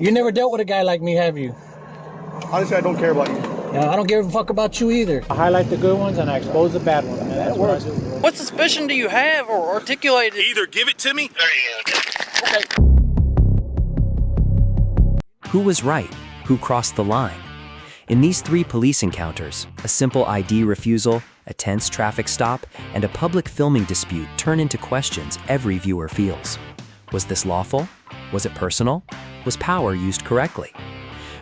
You never dealt with a guy like me, have you? Honestly, I don't care about you. Yeah, I don't give a fuck about you either. I highlight the good ones and I expose the bad ones, man. That's what I do. What suspicion do you have or articulate it? Either give it to me. Okay. Who was right? Who crossed the line? In these 3 police encounters, a simple ID refusal, a tense traffic stop, and a public filming dispute turn into questions every viewer feels. Was this lawful? Was it personal? Was power used correctly?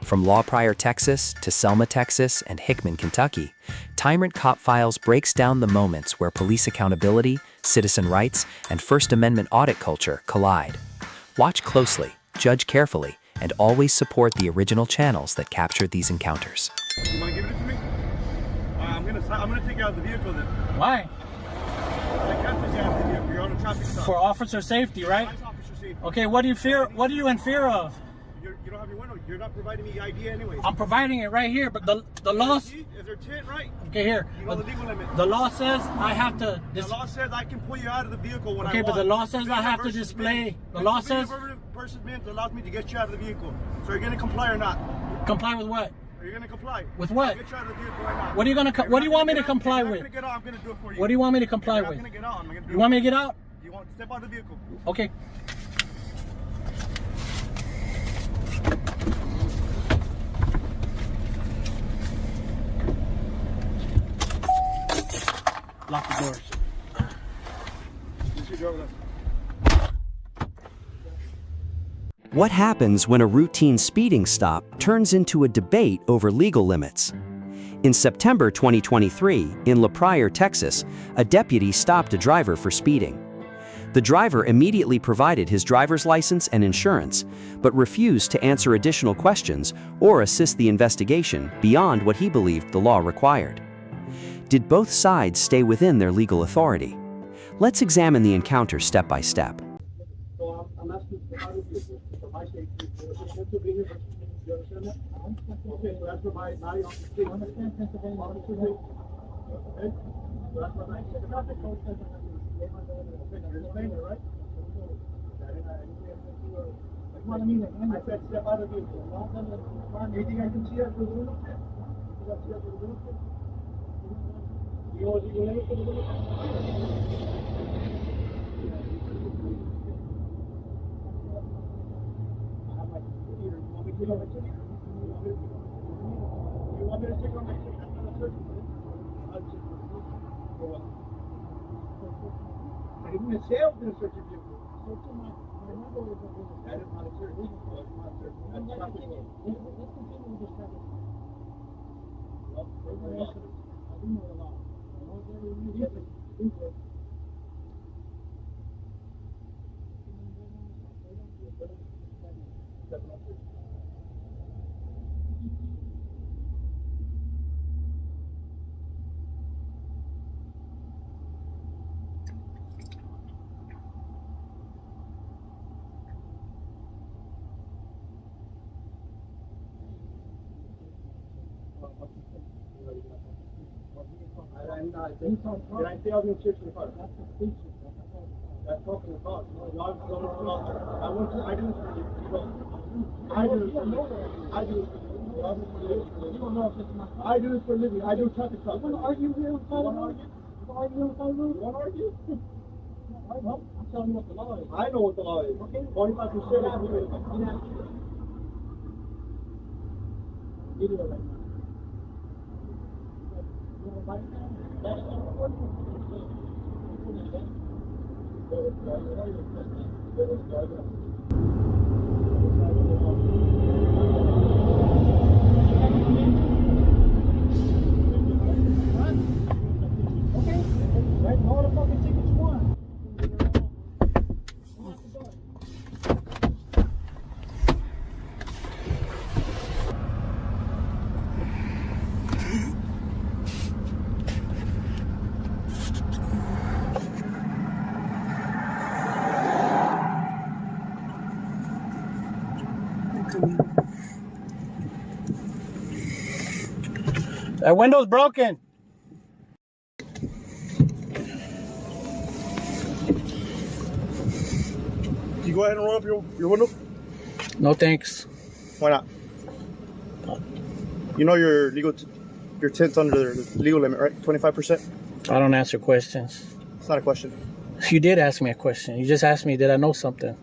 From Pryor, Texas to Selma, Texas, and Hickman, Kentucky, Tyrant Cop Files breaks down the moments where police accountability, citizen rights, and First Amendment audit culture collide. Watch closely, judge carefully, and always support the original channels that captured these encounters. You want to give it to me? I'm gonna take you out of the vehicle then. Why? I can't take you out of the vehicle. You're on a traffic stop. For officer safety, right? Nice officer safety. Okay, what do you fear? What are you in fear of? You don't have your window. You're not providing me ID anyway. I'm providing it right here, but the law. Is there tint right? Okay, here. You know the legal limit. The law says I have to. The law says I can pull you out of the vehicle when I Okay, want. but the law says I have to display. The law says. Versus minutes allows me to get you out of the vehicle. So are you gonna comply or not? Comply with what? Are you gonna comply? With what? I'll get you out of the vehicle right now. What are you gonna? What do you want me to comply with? I'm gonna get out. I'm gonna do it for you. What do you want me to comply with? I'm gonna get out. I'm gonna do it. You want me to get out? You want to step out of the vehicle? Okay. Lock the doors. This is your driver's license. What happens when a routine speeding stop turns into a debate over legal limits? In September 2023, in Pryor, Texas, a deputy stopped a driver for speeding. The driver immediately provided his driver's license and insurance, but refused to answer additional questions or assist the investigation beyond what he believed the law required. Did both sides stay within their legal authority? Let's examine the encounter step by step. So I'm asking for my safety. Pennsylvania versus you understand that? Okay, so that's for my officer. I understand Pennsylvania officer. Okay? So that's what I said. The traffic code says I have to display my okay, you're displaying it, right? What I mean, I said step out of the vehicle. Anything I can see out the window? You got to see out the window? You know what you limit for the window? You want me to check on my ticket? I'm not a search for it. I'll check for what? I didn't say I was going to search your vehicle. That is not a search. It's not a search. That's traffic. Let's continue with this traffic. Well, I do know the law. I know very easy. Did I say I was going to search the car? That's the feature. That's talking about. I want to. I do this for you. I do this for you. I do this for you. I do this for a living. I do traffic stops. You want to argue here with Tyler? You want to argue with Tyler? You want to argue? Well, I'm telling you what the law is. I know what the law is. Okay. 45% of the Give it right now. That window's broken. You go ahead and roll up your window. No thanks. Why not? You know your your tint's under the legal limit, right? 25%. I don't answer questions. It's not a question. You did ask me a question. You just asked me, did I know something?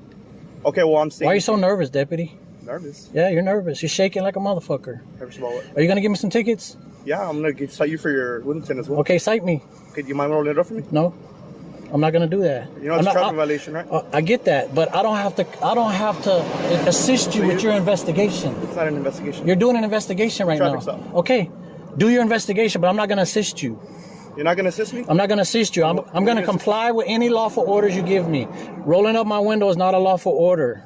Okay, well, I'm saying. Why are you so nervous, deputy? Nervous? Yeah, you're nervous. You're shaking like a motherfucker. Nervous about what? Are you gonna give me some tickets? Yeah, I'm gonna cite you for your window tint as well. Okay, cite me. Okay, do you mind rolling it up for me? No, I'm not gonna do that. You know it's a traffic violation, right? I get that, but I don't have to assist you with your investigation. It's not an investigation. You're doing an investigation right now. Traffic stop. Okay, do your investigation, but I'm not gonna assist you. You're not gonna assist me? I'm not gonna assist you. I'm gonna comply with any lawful orders you give me. Rolling up my window is not a lawful order.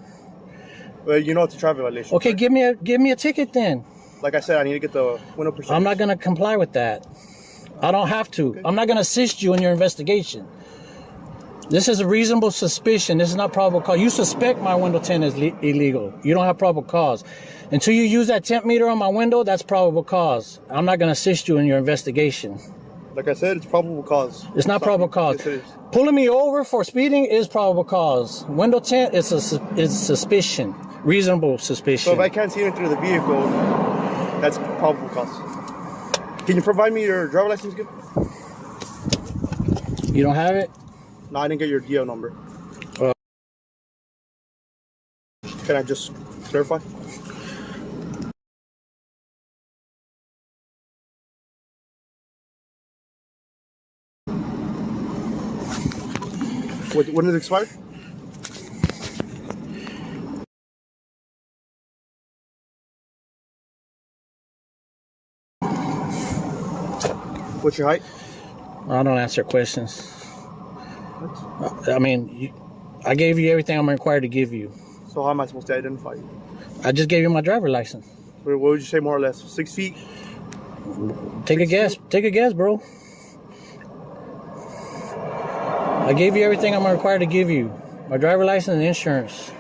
Well, you know it's a traffic violation. Okay, right? give me a ticket then. Like I said, I need to get the window percentage. I'm not gonna comply with that. I don't have to. Okay. I'm not gonna assist you in your investigation. This is a reasonable suspicion. This is not probable cause. You suspect my window tint is illegal. You don't have probable cause. Until you use that temp meter on my window, that's probable cause. I'm not gonna assist you in your investigation. Like I said, it's probable cause. It's not probable cause. Yes, it is. Pulling me over for speeding is probable cause. Window tint is suspicion. Reasonable suspicion. So if I can't see into the vehicle, that's probable cause. Can you provide me your driver license again? You don't have it? No, I didn't get your DO number. Can I just clarify? When does it expire? What's your height? I don't answer questions. I mean, I gave you everything I'm required to give you. So how am I supposed to identify you? I just gave you my driver license. What would you say, more or less? 6 feet? Take a guess. Take a guess, bro. I gave you everything I'm required to give you. My driver license and insurance.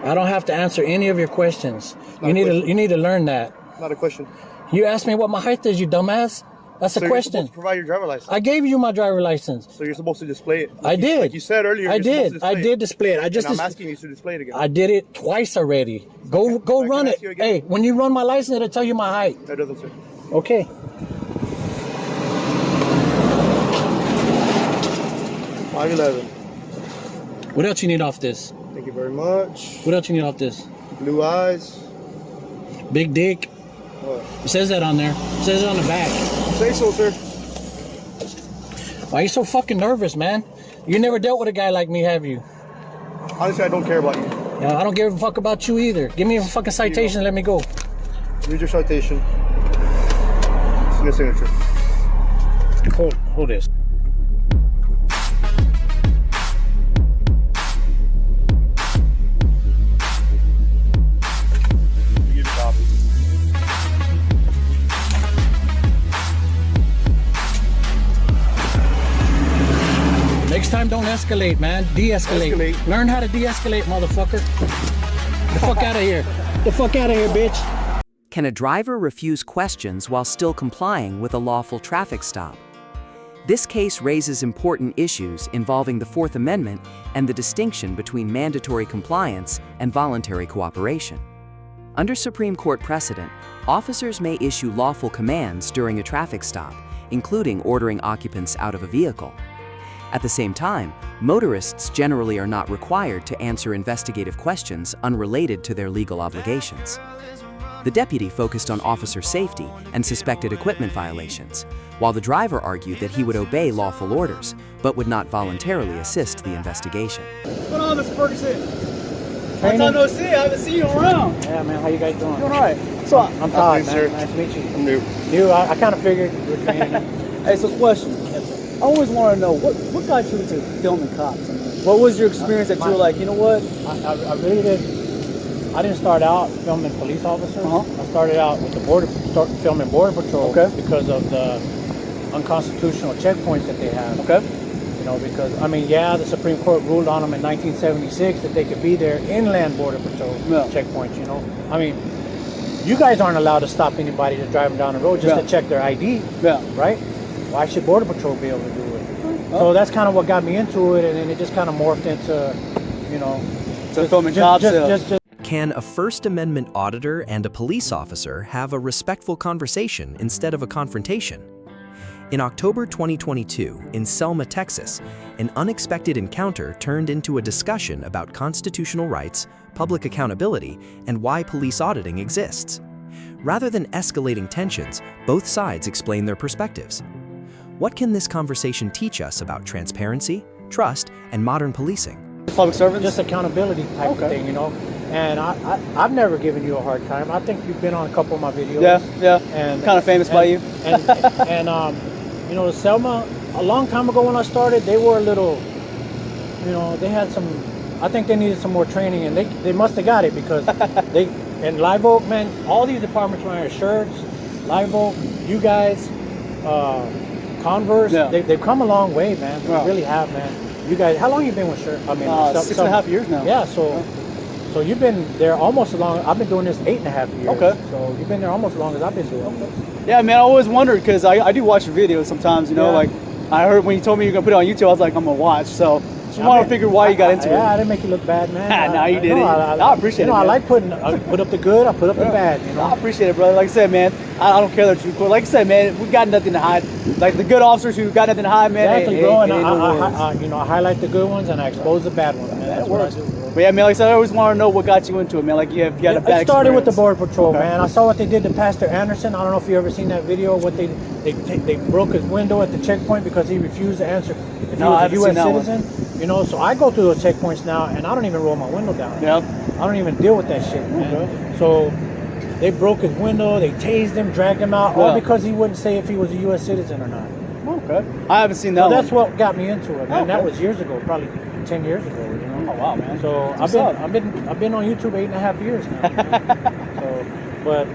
I don't have to answer any of your questions. You need to learn that. Not a question. You asked me what my height is, you dumbass. That's a So question. you're supposed to provide your driver license. I gave you my driver license. So you're supposed to display it. I did. Like you said earlier. I did. I did display it. I'm asking you to display it again. I did it twice already. Go run it. Hey, when you run my license, it'll tell you my height. That doesn't say. Okay. $5.11. What else you need off this? Thank you very much. What else you need off this? Blue eyes. Big dick. What? It says that on there. It says it on the back. Say so, sir. Why are you so fucking nervous, man? You never dealt with a guy like me, have you? Honestly, I don't care about you. Yeah, I don't give a fuck about you either. Give me a fucking citation and let me go. Here's your citation. It's in your signature. Hold this. Give you a copy. Next time, don't escalate, man. De-escalate. Escalate. Learn how to de-escalate, motherfucker. The fuck out of here. The fuck out of here, bitch. Can a driver refuse questions while still complying with a lawful traffic stop? This case raises important issues involving the Fourth Amendment and the distinction between mandatory compliance and voluntary cooperation. Under Supreme Court precedent, officers may issue lawful commands during a traffic stop, including ordering occupants out of a vehicle. At the same time, motorists generally are not required to answer investigative questions unrelated to their legal obligations. The deputy focused on officer safety and suspected equipment violations, while the driver argued that he would obey lawful orders, but would not voluntarily assist the investigation. What's going on, Mr. Ferguson? Long time no see. I haven't seen you around. Yeah, man. How you guys doing? Doing all right. So, I'm Todd, new, man. sir. Nice to meet you. I'm new. I kind of figured you were training. hey, so question. I always want to know what got you into filming cops. I mean, what was your experience that you were like, you know what? I really did. I didn't start out filming police officers. I started out with the filming border patrol because of the unconstitutional checkpoints that they have. Okay. You know, because I mean, yeah, the Supreme Court ruled on them in 1976 that they could be there inland border patrol checkpoints. You know, I mean, you guys aren't allowed to stop anybody that's driving down the road just to check their ID. Yeah. Right? Why should border patrol be able to do it? So that's kind of what got me into it, and then it just kind of morphed into, you know, filming cops. Can a First Amendment auditor and a police officer have a respectful conversation instead of a confrontation? In October 2022, in Selma, Texas, an unexpected encounter turned into a discussion about constitutional rights, public accountability, and why police auditing exists. Rather than escalating tensions, both sides explain their perspectives. What can this conversation teach us about transparency, trust, and modern policing? Public servants? Just accountability type of thing, you know. And I've never given you a hard time. I think you've been on a couple of my videos. Yeah. And Kind of famous by you. And you know, Selma, a long time ago when I started, they were a little, you know, they had some, I think they needed some more training, and they must have got it because in Live Oak, man, all these departments wearing shirts, Live Oak, you guys, Converse, they've come a long way, man. They really have, man. You guys, how long you been with shirt? I mean, 6.5 years now. Yeah, so you've been there almost as long. I've been doing this 8.5 years. Okay. So you've been there almost as long as I've been doing it. Yeah, man, I always wondered because I do watch your videos sometimes, you know, like I heard when you told me you're going to put it on YouTube, I was like, I'm going to watch. So just want to figure why you got into it. Yeah, I didn't make you look bad, man. No, you didn't. I appreciate it. You know, I like put up the good, I put up the bad, you know. I appreciate it, brother. Like I said, man, I don't care that you quit. Like I said, man, we got nothing to hide. Like the good officers who got nothing to hide, man. Exactly, bro. And I highlight the good ones and I expose the bad ones, man. That's what I do, bro. But yeah, man, like I said, I always want to know what got you into it, man. Like you got a bad It started with the experience. Border Patrol, man. I saw what they did to Pastor Anderson. I don't know if you ever seen that video. What they broke his window at the checkpoint because he refused to answer if he was a U.S. citizen. You know, so I go through those checkpoints now, and I don't even roll my window down. Yeah. I don't even deal with that shit, man. Okay. So they broke his window, they tased him, dragged him out, all because he wouldn't say if he was a U.S. citizen or not. Okay. I haven't seen that. So that's what got me into it, man. That was years ago, probably 10 years ago. You know. Oh wow, man. So I've been on YouTube 8.5 years now. So, but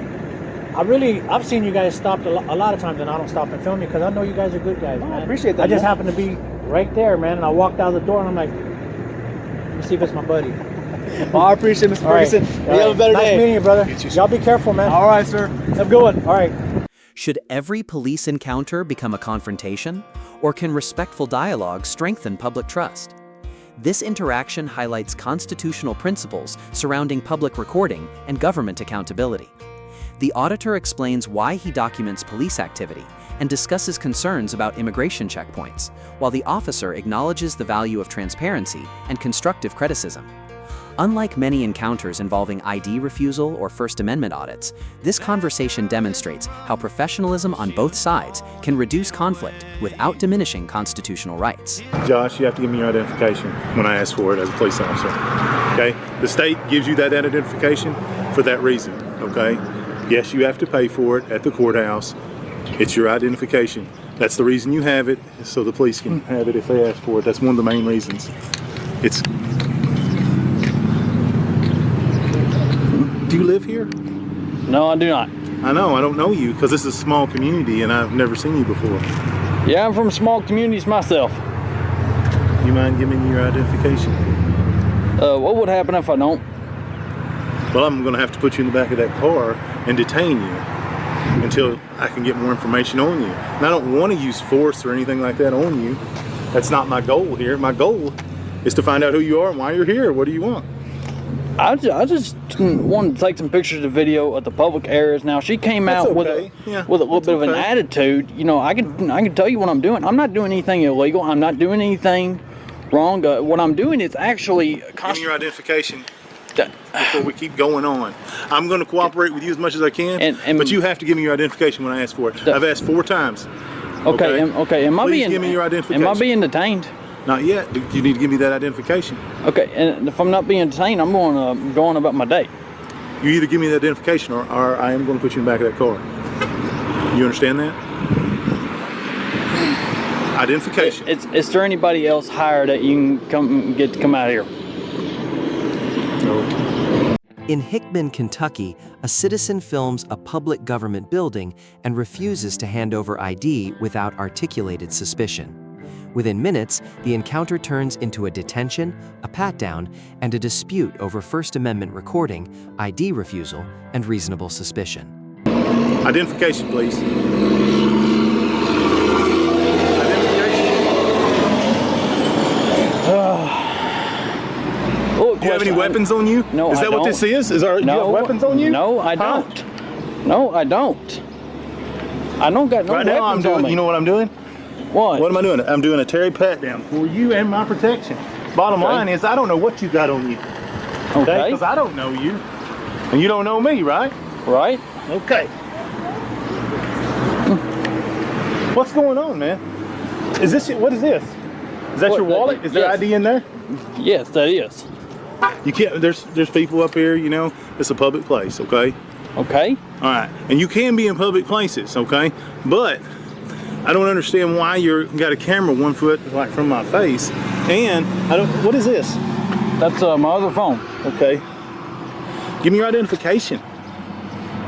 I've seen you guys stopped a lot of times, and I don't stop and film you because I know you guys are good guys, man. I appreciate that. I just happened to be right there, man, and I walked out the door and I'm like, let me see if it's my buddy. Well, I appreciate it, Mr. Ferguson. You have a better day. Nice meeting you, brother. Y'all be careful, man. All right, sir. Have a good one. All right. Should every police encounter become a confrontation, or can respectful dialogue strengthen public trust? This interaction highlights constitutional principles surrounding public recording and government accountability. The auditor explains why he documents police activity and discusses concerns about immigration checkpoints, while the officer acknowledges the value of transparency and constructive criticism. Unlike many encounters involving ID refusal or First Amendment audits, this conversation demonstrates how professionalism on both sides can reduce conflict without diminishing constitutional rights. Josh, you have to give me your identification when I ask for it as a police officer. Okay? The state gives you that identification for that reason. Okay? Yes, you have to pay for it at the courthouse. It's your identification. That's the reason you have it, so the police can have it if they ask for it. That's one of the main reasons. Do you live here? No, I do not. I know, I don't know you because this is a small community and I've never seen you before. Yeah, I'm from small communities myself. You mind giving me your identification? What would happen if I don't? Well, I'm going to have to put you in the back of that car and detain you until I can get more information on you. And I don't want to use force or anything like that on you. That's not my goal here. My goal is to find out who you are and why you're here. What do you want? I just wanted to take some pictures of video of the public areas. Now she came out with a little bit of an attitude. You know, I can tell you what I'm doing. I'm not doing anything illegal. I'm not doing anything wrong. What I'm doing is actually. Give me your identification before we keep going on. I'm going to cooperate with you as much as I can, but you have to give me your identification when I ask for it. I've asked 4 times. Okay. Am I Please give me your identification. Am I being detained? Not yet. You need to give me that identification. Okay, and if I'm not being detained, I'm going to go on about my day. You either give me that identification or I am going to put you in the back of that car. You understand that? Identification. Is there anybody else hired that you can come out here? No. In Hickman, Kentucky, a citizen films a public government building and refuses to hand over ID without articulated suspicion. Within minutes, the encounter turns into a detention, a pat-down, and a dispute over First Amendment recording, ID refusal, and reasonable suspicion. Identification, please. Do you have any weapons on you? No, Is that what this is? Do you have weapons on you? No, I don't. No, I don't. I don't got no right now I'm weapons on doing, me. you know what I'm doing? What? What am I doing? I'm doing a Terry pat down for you and my protection. Bottom line is I don't know what you got on you. Okay? Because I don't know you. And you don't know me, right? Right. Okay. What's going on, man? Is this, what is this? Is that your wallet? Is there ID in there? Yes, that is. You can't, there's people up here, you know, it's a public place, okay? Okay. All right, and you can be in public places, okay? But I don't understand why you got a camera 1 foot like from my face, and I don't. What is this? That's my other phone. Okay. Give me your identification.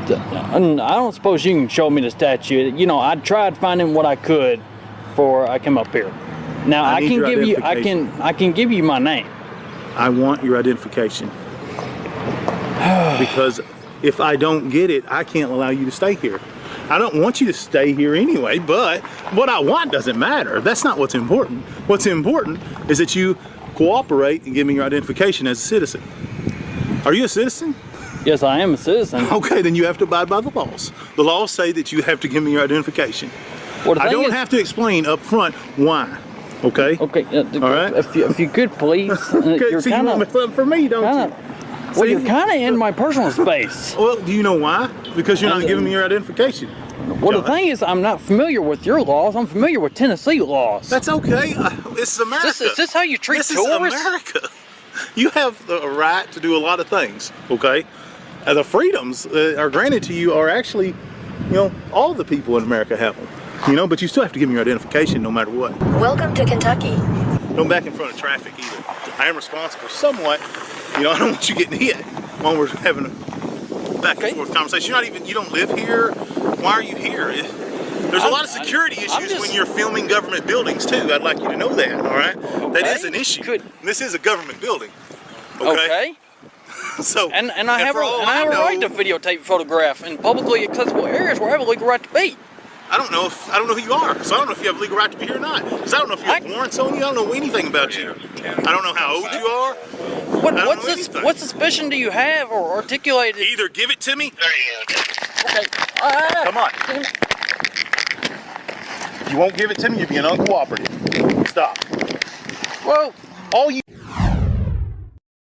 I don't suppose you can show me the statue. You know, I tried finding what I could before I came up here. Now I can give you. I can give you my name. I want your identification because if I don't get it, I can't allow you to stay here. I don't want you to stay here anyway, but what I want doesn't matter. That's not what's important. What's important is that you cooperate and give me your identification as a citizen. Are you a citizen? Yes, I am a citizen. Okay, then you have to abide by the laws. The laws say that you have to give me your identification. Well, I don't have to explain up front why. Okay? Okay. All right? If you could, please. Okay, You're so you want me for me, don't you? Well, you're kind of in my personal space. Well, do you know why? Because you're not giving me your identification. Well, the thing is, I'm not familiar with your laws. I'm familiar with Tennessee laws. That's okay. This is America. Is this how you treat tourists? This is America. You have the right to do a lot of things, okay? The freedoms are granted to you are actually, you know, all the people in America have them. You know, but you still have to give me your identification no matter what. Welcome to Kentucky. Don't back in front of traffic either. I am responsible somewhat. You know, I don't want you getting hit when we're having a back and forth conversation. You don't live here. Why are you here? There's a lot of security issues when you're filming government buildings too. I'd like you to know that, all right? That is an issue. This is a government building. Okay? So and I have a right to videotape, photograph in publicly accessible areas where I have a legal right to be. I don't know who you are, so I don't know if you have a legal right to be here or not. Because I don't know if you have warrants on you. I don't know anything about you. I don't know how old you are. What suspicion do you have or articulated? Either give it to me. Okay. Come on. If you won't give it to me, you're being uncooperative. Stop. Well, all you.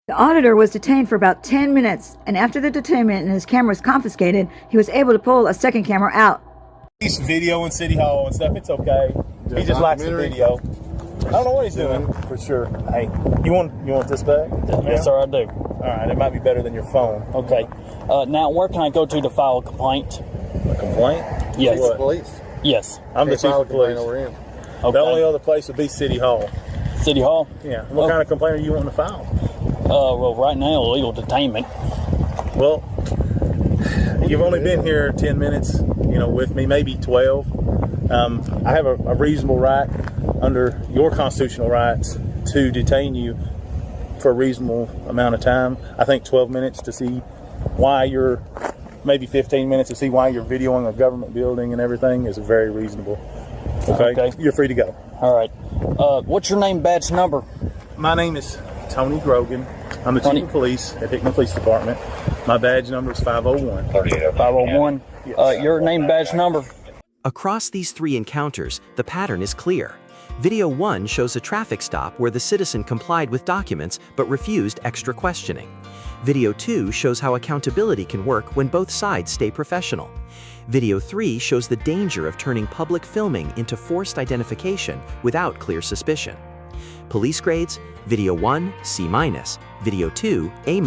The auditor was detained for about 10 minutes, and after the detainment and his camera was confiscated, he was able to pull a second camera out. He's video in City Hall and stuff. It's okay. He just likes the video. I don't know what he's doing for sure. Hey, you want this back? Yes, sir, I do. All right, it might be better than your phone. Okay. Now, where can I go to file a complaint? A complaint? Yes. What? Police. Yes. I'm the chief of police. Okay. The only other place would be City Hall. City Hall? Yeah. What kind of complaint are you wanting to file? Well, right now, illegal detainment. Well, you've only been here 10 minutes, you know, with me, maybe 12. I have a reasonable right under your constitutional rights to detain you for a reasonable amount of time. I think 12 minutes to see why you're, maybe 15 minutes to see why you're videoing a government building and everything is very reasonable. Okay? You're free to go. All right. What's your name, badge number? My name is Tony Grogan. I'm the chief of police at Hickman Police Department. My badge number is 501. 501? Yes. Your name, badge number? Across these three encounters, the pattern is clear. Video 1 shows a traffic stop where the citizen complied with documents but refused extra questioning. Video 2 shows how accountability can work when both sides stay professional. Video 3 shows the danger of turning public filming into forced identification without clear suspicion. Police grades: Video 1, C-, Video 2, A-,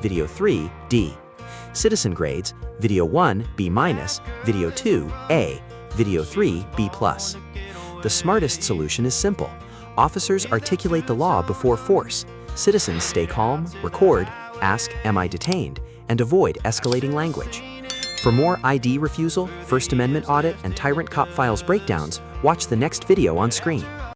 Video 3, D. Citizen grades: Video 1, B-, Video 2, A, Video 3, B+. The smartest solution is simple. Officers articulate the law before force. Citizens stay calm, record, ask, "Am I detained?" and avoid escalating language. For more ID refusal, First Amendment audit, and Tyrant Cop Files breakdowns, watch the next video on screen.